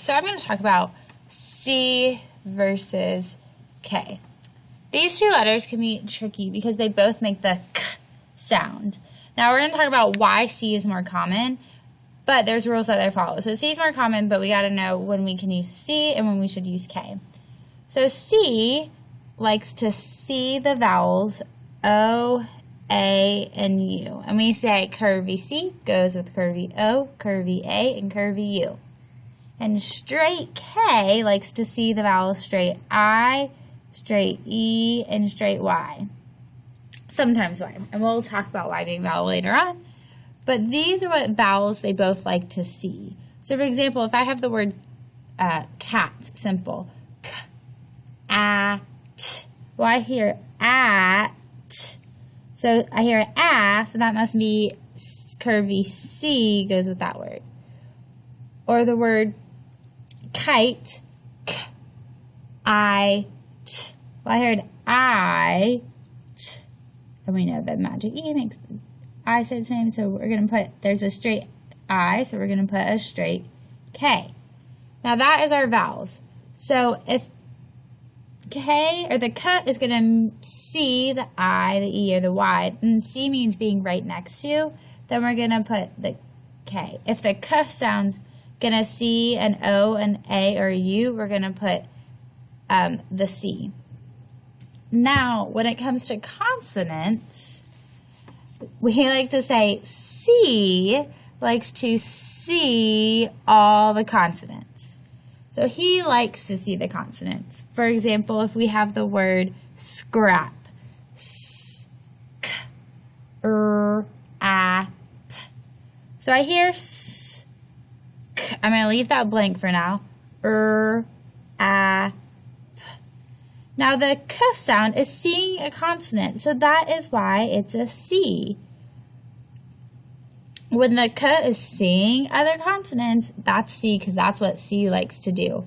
So I'm going to talk about C versus K. These two letters can be tricky because they both make the K sound. Now we're going to talk about why C is more common, but there's rules that they follow. So C is more common, but we got to know when we can use C and when we should use K. So C likes to see the vowels O, A, and U. And we say curvy C goes with curvy O, curvy A, and curvy U. And straight K likes to see the vowels straight I, straight E, and straight Y. Sometimes Y. And we'll talk about Y being vowel later on. But these are what vowels they both like to see. So for example, if I have the word cat, simple, K, A, T. Well, I hear at. So I hear a, so that must be curvy C goes with that word. Or the word kite, K, I, T. Well, I heard I, T. And we know the magic E makes the I say the same, so we're going to put, there's a straight I, so we're going to put a straight K. Now that is our vowels. So if K, or the K is going to see the I, the E, or the Y, and C means being right next to, then we're going to put the K. If the K sounds going to see an O, an A, or a U, we're going to put the C. Now, when it comes to consonants, we like to say C likes to see all the consonants. So he likes to see the consonants. For example, if we have the word scrap, S, K, R, A, P. So I hear S, K. I'm going to leave that blank for now. R, A, P. Now the K sound is seeing a consonant, so that is why it's a C. When the K is seeing other consonants, that's C because that's what C likes to do.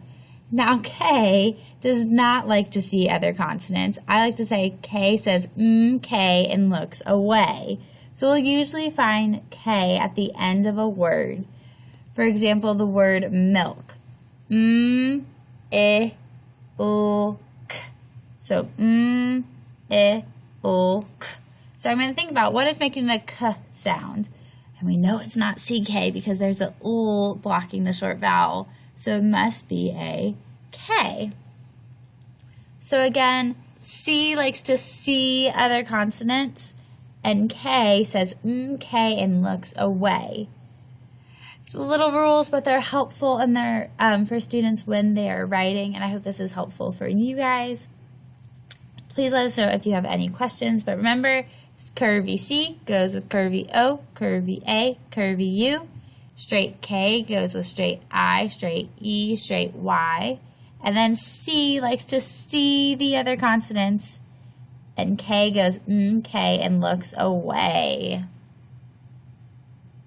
Now K does not like to see other consonants. I like to say K says K and looks away. So we'll usually find K at the end of a word. For example, the word milk. I, O, K. So I, O, K. So I'm going to think about what is making the K sound. And we know it's not CK because there's a U blocking the short vowel. So it must be a K. So again, C likes to see other consonants, and K says K and looks away. It's little rules, but they're helpful and they're for students when they are writing, and I hope this is helpful for you guys. Please let us know if you have any questions, but remember, curvy C goes with curvy O, curvy A, curvy U. Straight K goes with straight I, straight E, straight Y. And then C likes to see the other consonants, and K goes K and looks away.